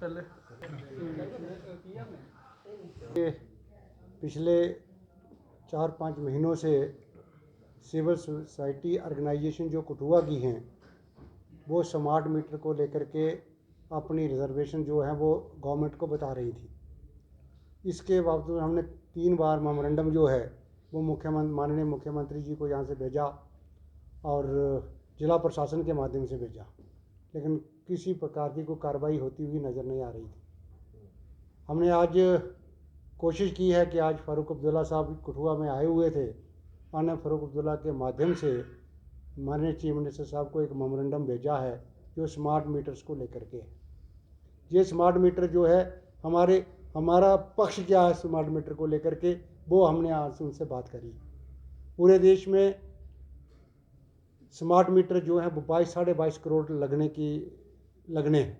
पहले पिछले 4-5 महीनों से सिविल सोसाइटी ऑर्गेनाइजेशन जो कठुआ की हैं वो स्मार्ट मीटर को लेकर के अपनी रिजर्वेशन जो है वो गवर्नमेंट को बता रही थी। इसके बावजूद हमने 3 बार मेमोरेंडम जो है वो माननीय मुख्यमंत्री जी को यहाँ से भेजा और जिला प्रशासन के माध्यम से भेजा, लेकिन किसी प्रकार की कोई कार्रवाई होती हुई नज़र नहीं आ रही थी। हमने आज कोशिश की है कि आज फ़ारूक अब्दुल्ला साहब कठुआ में आए हुए थे, हमने फ़ारूक अब्दुल्ला के माध्यम से माननीय चीफ मिनिस्टर साहब को एक मेमोरेंडम भेजा है जो स्मार्ट मीटर्स को लेकर के। ये स्मार्ट मीटर जो है हमारा पक्ष क्या है स्मार्ट मीटर को लेकर के, वो हमने आज उनसे बात करी। पूरे देश में स्मार्ट मीटर जो है वो 22-22.5 करोड़ लगने हैं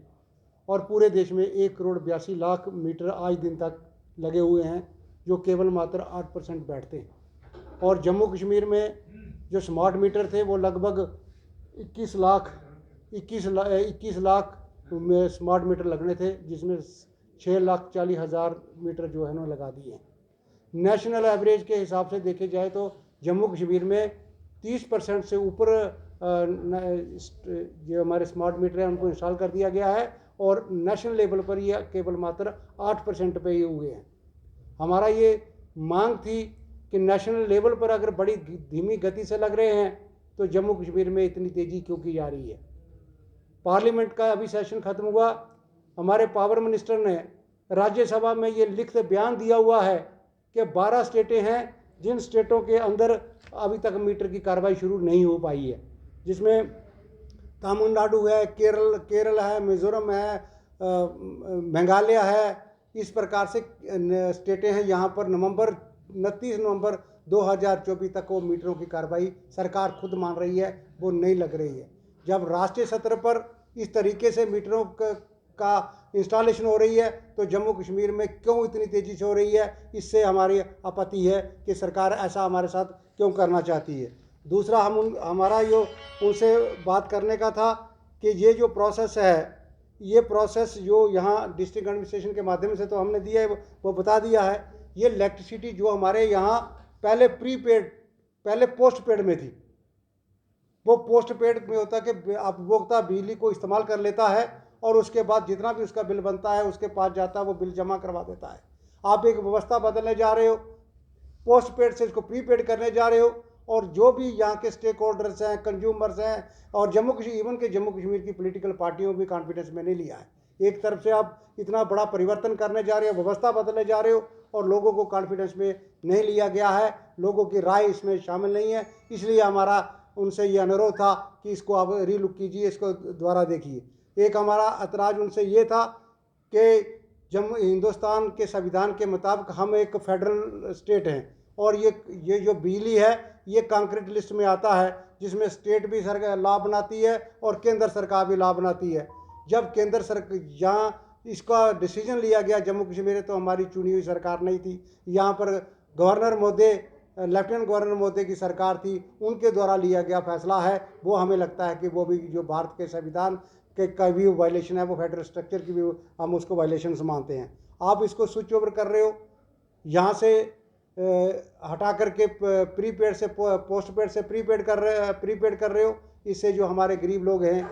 और पूरे देश में 1,82,00,000 मीटर आज दिन तक लगे हुए हैं, जो केवल मात्र 8% बैठते हैं। और जम्मू कश्मीर में जो स्मार्ट मीटर थे वो लगभग 21 लाख में स्मार्ट मीटर लगने थे, जिसमें 6,40,000 मीटर जो है ना लगा दिए हैं। नेशनल एवरेज के हिसाब से देखे जाए तो जम्मू कश्मीर में 30% से ऊपर जो हमारे स्मार्ट मीटर हैं उनको इंस्टॉल कर दिया गया है और नेशनल लेवल पर ये केवल मात्र 8% पे ही हुए हैं। हमारा ये मांग थी कि नेशनल लेवल पर अगर बड़ी धीमी गति से लग रहे हैं तो जम्मू कश्मीर में इतनी तेज़ी क्यों की जा रही है। पार्लियामेंट का अभी सेशन ख़त्म हुआ, हमारे पावर मिनिस्टर ने राज्यसभा में ये लिखित बयान दिया हुआ है कि 12 स्टेटें हैं जिन स्टेटों के अंदर अभी तक मीटर की कार्रवाई शुरू नहीं हो पाई है, जिसमें तमिलनाडु है, केरल है, मिज़ोरम है, मेघालय है। इस प्रकार से स्टेटें हैं। यहाँ पर 29 नवंबर 2024 तक वो मीटरों की कार्रवाई सरकार खुद मान रही है वो नहीं लग रही है। जब राष्ट्रीय स्तर पर इस तरीके से मीटरों का इंस्टॉलेशन हो रही है तो जम्मू कश्मीर में क्यों इतनी तेज़ी से हो रही है, इससे हमारी आपत्ति है कि सरकार ऐसा हमारे साथ क्यों करना चाहती है। दूसरा हमारा जो उनसे बात करने का था कि ये जो प्रोसेस है, ये प्रोसेस जो यहाँ डिस्ट्रिक्ट एडमिनिस्ट्रेशन के माध्यम से तो हमने दिया है वो बता दिया है। ये इलेक्ट्रिसिटी जो हमारे यहाँ पहले पोस्ट पेड में थी, वो पोस्ट पेड में होता कि उपभोक्ता बिजली को इस्तेमाल कर लेता है और उसके बाद जितना भी उसका बिल बनता है उसके पास जाता है, वो बिल जमा करवा देता है। आप एक व्यवस्था बदलने जा रहे हो, पोस्ट पेड से इसको प्रीपेड करने जा रहे हो और जो भी यहाँ के स्टेक होल्डर्स हैं, कंज्यूमर्स हैं और जम्मू कश्मीर की पॉलिटिकल पार्टियों भी कॉन्फिडेंस में नहीं लिया है। एक तरफ से आप इतना बड़ा परिवर्तन करने जा रहे हो, व्यवस्था बदलने जा रहे हो और लोगों को कॉन्फिडेंस में नहीं लिया गया है, लोगों की राय इसमें शामिल नहीं है। इसलिए हमारा उनसे ये अनुरोध था कि इसको आप रीलुक कीजिए, इसको दोबारा देखिए। एक हमारा ऐतराज़ उनसे ये था कि हिंदुस्तान के संविधान के मुताबिक हम एक फेडरल स्टेट हैं और ये जो बिजली है ये कंक्रीट लिस्ट में आता है, जिसमें स्टेट भी सरकार लॉ बनाती है और केंद्र सरकार भी लॉ बनाती है। जब केंद्र सरकार जहाँ इसका डिसीजन लिया गया जम्मू कश्मीर, तो हमारी चुनी हुई सरकार नहीं थी, यहाँ पर लेफ्टिनेंट गवर्नर मोदी की सरकार थी, उनके द्वारा लिया गया फैसला है। वो हमें लगता है कि वो भी जो भारत के संविधान के का भी वायलेशन है, वो फेडरल स्ट्रक्चर की भी हम उसको वायलेशन मानते हैं। आप इसको स्विच ओवर कर रहे हो, यहाँ से हटा करके प्रीपेड से पोस्ट पेड से प्रीपेड कर रहे हो। इससे जो हमारे गरीब लोग हैं,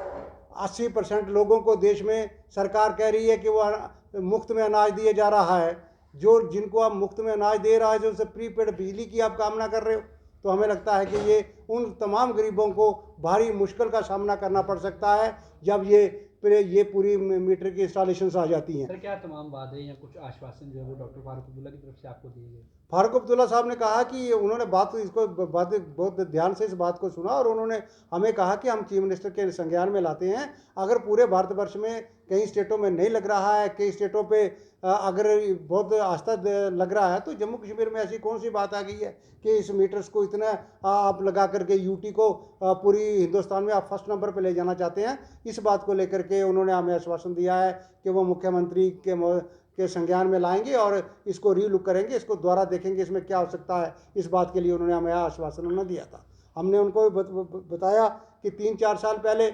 80% लोगों को देश में सरकार कह रही है कि वो मुफ्त में अनाज दिए जा रहा है। जिनको आप मुफ्त में अनाज दे रहा है, जो उनसे प्रीपेड बिजली की आप कामना कर रहे हो, तो हमें लगता है कि ये उन तमाम गरीबों को भारी मुश्किल का सामना करना पड़ सकता है जब ये पूरी मीटर की इंस्टॉलेशन आ जाती हैं। सर, क्या तमाम वादे या कुछ आश्वासन जो है वो डॉक्टर फारूक अब्दुल्ला की तरफ से आपको दिए गए? फारूक अब्दुल्ला साहब ने कहा कि उन्होंने बहुत ध्यान से इस बात को सुना और उन्होंने हमें कहा कि हम चीफ मिनिस्टर के संज्ञान में लाते हैं। अगर पूरे भारतवर्ष में कई स्टेटों में नहीं लग रहा है, कई स्टेटों पे अगर बहुत आस्था लग रहा है, तो जम्मू कश्मीर में ऐसी कौन सी बात आ गई है कि इस मीटर्स को इतना आप लगा करके यूटी को पूरी हिंदुस्तान में आप फर्स्ट नंबर पर ले जाना चाहते हैं। इस बात को लेकर के उन्होंने हमें आश्वासन दिया है कि वो मुख्यमंत्री के संज्ञान में लाएंगे और इसको रीलुक करेंगे, इसको दोबारा देखेंगे इसमें क्या हो सकता है। इस बात के लिए उन्होंने हमें आश्वासन दिया था। हमने उनको बताया कि 3-4 साल पहले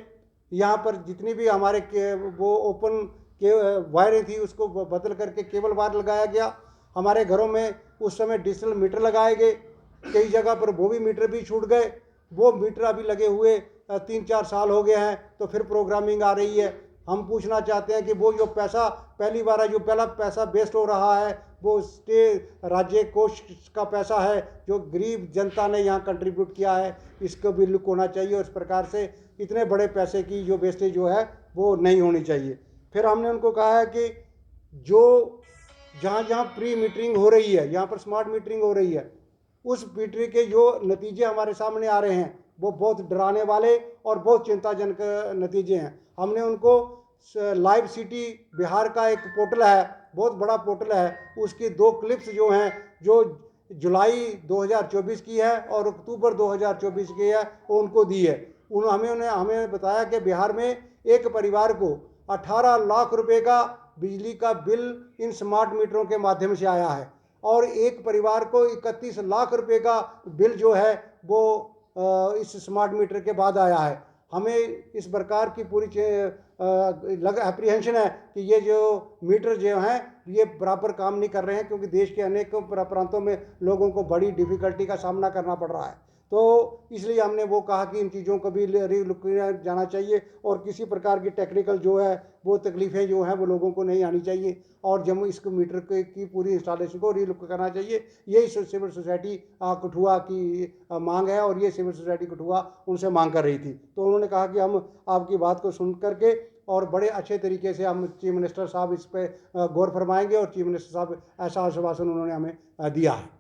यहाँ पर जितनी भी हमारे वो ओपन वायरें थी उसको बदल करके केबल वायर लगाया गया। हमारे घरों में उस समय डिजिटल मीटर लगाए गए, कई जगह पर वो भी मीटर भी छूट गए। वो मीटर अभी लगे हुए 3-4 साल हो गए हैं, तो फिर प्रोग्रामिंग आ रही है। हम पूछना चाहते हैं कि वो जो पैसा पहला पैसा वेस्ट हो रहा है, वो राज्य कोष का पैसा है जो गरीब जनता ने यहाँ कंट्रीब्यूट किया है, इसको भी लुक होना चाहिए। और इस प्रकार से इतने बड़े पैसे की जो वेस्टेज जो है वो नहीं होनी चाहिए। फिर हमने उनको कहा है कि जो जहाँ जहाँ प्री मीटरिंग हो रही है, यहाँ पर स्मार्ट मीटरिंग हो रही है, उस मीटरिंग के जो नतीजे हमारे सामने आ रहे हैं वो बहुत डराने वाले और बहुत चिंताजनक नतीजे हैं। हमने उनको लाइव सिटी बिहार का एक पोर्टल है, बहुत बड़ा पोर्टल है, उसकी 2 क्लिप्स जो हैं, जो जुलाई 2024 की है और अक्टूबर 2024 की है, वो उनको दी है। हमें बताया कि बिहार में एक परिवार को 18 लाख रुपए का बिजली का बिल इन स्मार्ट मीटरों के माध्यम से आया है, और एक परिवार को 31 लाख रुपए का बिल जो है वो इस स्मार्ट मीटर के बाद आया है। हमें इस प्रकार की पूरी एप्रीहेंशन है कि ये जो मीटर जो हैं ये बराबर काम नहीं कर रहे हैं, क्योंकि देश के अनेक प्रांतों में लोगों को बड़ी डिफ़िकल्टी का सामना करना पड़ रहा है। तो इसलिए हमने वो कहा कि इन चीज़ों को भी रीलुक किया जाना चाहिए, और किसी प्रकार की टेक्निकल जो है वो तकलीफ़ें जो हैं वो लोगों को नहीं आनी चाहिए, और जम्मू इसको मीटर की पूरी इंस्टॉलेशन को रीलुक करना चाहिए। यही सिविल सोसाइटी कठुआ की मांग है, और ये सिविल सोसाइटी कठुआ उनसे मांग कर रही थी। तो उन्होंने कहा कि हम आपकी बात को सुन करके और बड़े अच्छे तरीके से हम चीफ मिनिस्टर साहब इस पर गौर फरमाएंगे, और चीफ मिनिस्टर साहब ऐसा आश्वासन उन्होंने हमें दिया है।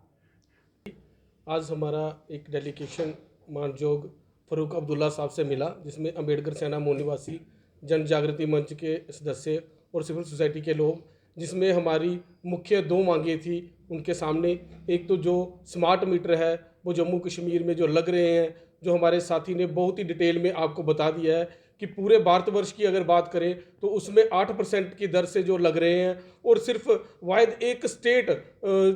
आज हमारा एक डेलीगेशन मानजोग फ़ारूक अब्दुल्ला साहब से मिला, जिसमें अंबेडकर सेना मूल निवासी जन जागृति मंच के सदस्य और सिविल सोसाइटी के लोग, जिसमें हमारी मुख्य 2 मांगें थी उनके सामने। एक तो जो स्मार्ट मीटर है वो जम्मू कश्मीर में जो लग रहे हैं, जो हमारे साथी ने बहुत ही डिटेल में आपको बता दिया है कि पूरे भारतवर्ष की अगर बात करें तो उसमें 8% की दर से जो लग रहे हैं, और सिर्फ वाहिद एक स्टेट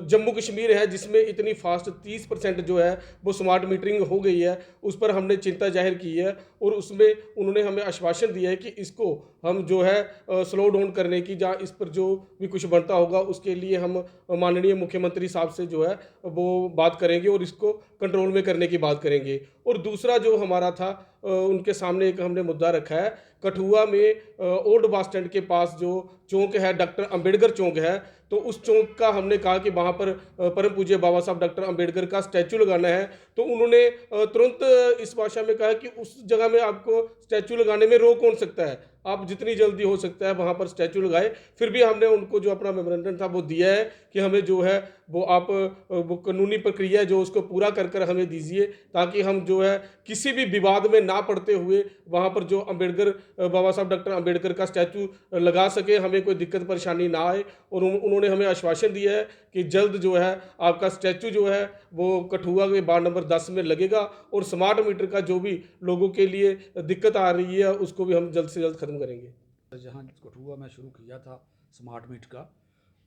जम्मू कश्मीर है जिसमें इतनी फास्ट 30% जो है वो स्मार्ट मीटरिंग हो गई है। उस पर हमने चिंता जाहिर की है, और उसमें उन्होंने हमें आश्वासन दिया है कि इसको हम जो है स्लो डाउन करने की, जहाँ इस पर जो भी कुछ बनता होगा उसके लिए हम माननीय मुख्यमंत्री साहब से जो है वो बात करेंगे और इसको कंट्रोल में करने की बात करेंगे। और दूसरा जो हमारा था उनके सामने एक हमने मुद्दा रखा है, कठुआ में ओल्ड बस स्टैंड के पास जो चौक है डॉक्टर अंबेडकर चौक है, तो उस चौक का हमने कहा कि वहाँ पर परम पूज्य बाबा साहब डॉक्टर अंबेडकर का स्टैचू लगाना है। तो उन्होंने तुरंत इस भाषा में कहा कि उस जगह में आपको स्टैचू लगाने में रोक कौन सकता है, आप जितनी जल्दी हो सकता है वहाँ पर स्टैचू लगाए। फिर भी हमने उनको जो अपना मेमोरेंडम था वो दिया है कि हमें जो है वो आप वो कानूनी प्रक्रिया जो उसको पूरा कर हमें दीजिए, ताकि हम जो है किसी भी विवाद में ना पड़ते हुए वहाँ पर जो अंबेडकर बाबा साहब डॉक्टर अंबेडकर का स्टैचू लगा सके, हमें कोई दिक्कत परेशानी ना आए। और उन्होंने हमें आश्वासन दिया है कि जल्द जो है आपका स्टैचू जो है वो कठुआ के वार्ड नंबर 10 में लगेगा, और स्मार्ट मीटर का जो भी लोगों के लिए दिक्कत आ रही है उसको भी हम जल्द से जल्द ख़त्म करेंगे। जहाँ कठुआ में शुरू किया था स्मार्ट मीटर का,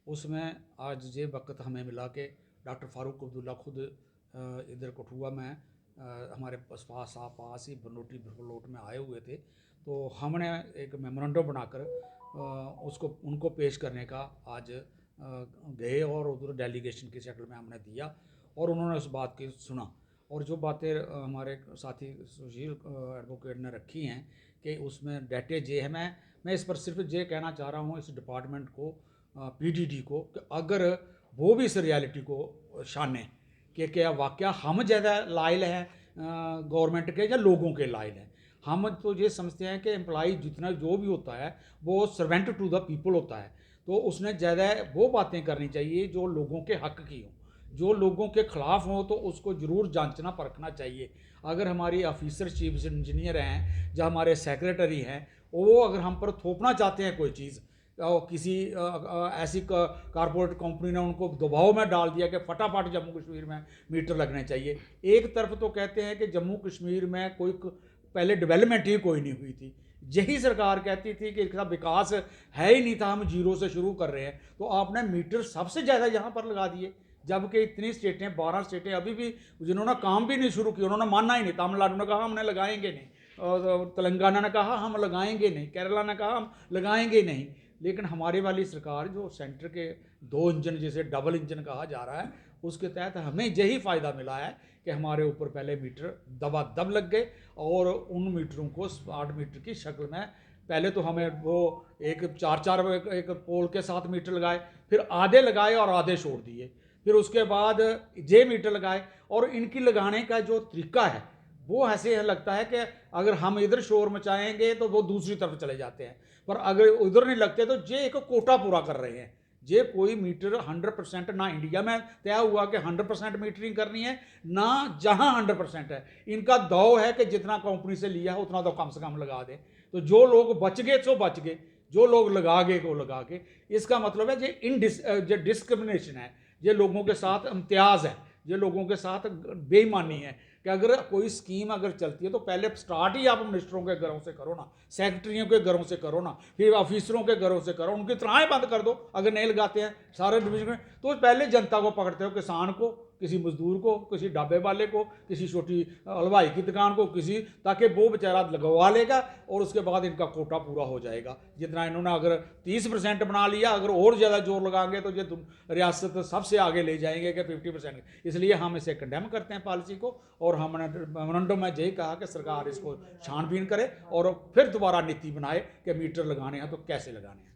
उसमें आज ये वक्त हमें मिला कि डॉक्टर फ़ारूक अब्दुल्ला खुद इधर कठुआ में हमारे पास ही बनोटी प्लॉट में आए हुए थे। तो हमने एक मेमोरेंडम बनाकर उसको उनको पेश करने का आज गए, और उधर डेलीगेशन की शक्ल में हमने दिया, और उन्होंने उस बात की सुना। और जो बातें हमारे साथी सुशील एडवोकेट ने रखी हैं कि उसमें डेटे जे है, मैं इस पर सिर्फ ये कहना चाह रहा हूँ इस डिपार्टमेंट को, पीडीडी को, कि अगर वो भी इस रियलिटी को शाने कि क्या वाकया हम ज़्यादा लायल हैं गवर्नमेंट के या लोगों के लायल हैं। हम तो ये समझते हैं कि एम्प्लॉई जितना जो भी होता है वो सर्वेंट टू द पीपल होता है, तो उसने ज़्यादा वो बातें करनी चाहिए जो लोगों के हक की हों, जो लोगों के ख़िलाफ़ हो तो उसको ज़रूर जांचना परखना चाहिए। अगर हमारी ऑफिसर चीफ इंजीनियर हैं या हमारे सेक्रेटरी हैं, वो अगर हम पर थोपना चाहते हैं कोई चीज़, किसी ऐसी कारपोरेट कंपनी ने उनको दबाव में डाल दिया कि फटाफट जम्मू कश्मीर में मीटर लगने चाहिए। एक तरफ तो कहते हैं कि जम्मू कश्मीर में कोई पहले डेवलपमेंट ही कोई नहीं हुई थी, यही सरकार कहती थी कि इसका विकास है ही नहीं था, हम जीरो से शुरू कर रहे हैं, तो आपने मीटर सबसे ज़्यादा यहाँ पर लगा दिए, जबकि इतनी स्टेटें 12 स्टेटें अभी भी जिन्होंने काम भी नहीं शुरू किया, उन्होंने मानना ही नहीं। तमिलनाडु ने कहा हमने लगाएंगे नहीं, और तेलंगाना ने कहा हम लगाएंगे नहीं, केरला ने कहा हम लगाएंगे नहीं। लेकिन हमारे वाली सरकार जो सेंटर के 2 इंजन जिसे डबल इंजन कहा जा रहा है, उसके तहत हमें यही फ़ायदा मिला है कि हमारे ऊपर पहले मीटर दबादब लग गए और उन मीटरों को स्मार्ट मीटर की शक्ल में, पहले तो हमें वो एक 4-4 एक पोल के साथ मीटर लगाए, फिर आधे लगाए और आधे छोड़ दिए, फिर उसके बाद जे मीटर लगाए। और इनकी लगाने का जो तरीका है वो ऐसे लगता है कि अगर हम इधर शोर मचाएंगे तो वो दूसरी तरफ चले जाते हैं, पर अगर उधर नहीं लगते तो ये एक कोटा पूरा कर रहे हैं। ये कोई मीटर 100% ना इंडिया में तय हुआ कि 100% मीटरिंग करनी है, ना जहां 100% है। इनका दाव है कि जितना कंपनी से लिया है उतना तो कम से कम लगा दें। तो जो लोग बच गए सो बच गए, जो लोग लगा गए को लगा के। इसका मतलब है ये डिस्क्रिमिनेशन है, ये लोगों के साथ इम्तियाज़ है, ये लोगों के साथ बेईमानी है कि अगर कोई स्कीम अगर चलती है तो पहले स्टार्ट ही आप मिनिस्टरों के घरों से करो ना, सेक्रेटरियों के घरों से करो ना, फिर ऑफिसरों के घरों से करो, उनकी तनख्वाहें बंद कर दो अगर नहीं लगाते हैं सारे डिवीजन में। तो पहले जनता को पकड़ते हो, किसान को, किसी मजदूर को, किसी ढाबे वाले को, किसी छोटी हलवाई की दुकान को, किसी, ताकि वो बेचारा लगवा लेगा और उसके बाद इनका कोटा पूरा हो जाएगा। जितना इन्होंने अगर 30% बना लिया, अगर और ज़्यादा जोर लगाएंगे तो ये रियासत सबसे आगे ले जाएंगे कि 50%। इसलिए हम इसे कंडेम करते हैं पॉलिसी को, और हमने मेमोरेंडम में यही कहा कि सरकार इसको छानबीन करे और फिर दोबारा नीति बनाए कि मीटर लगाने हैं तो कैसे लगाने हैं।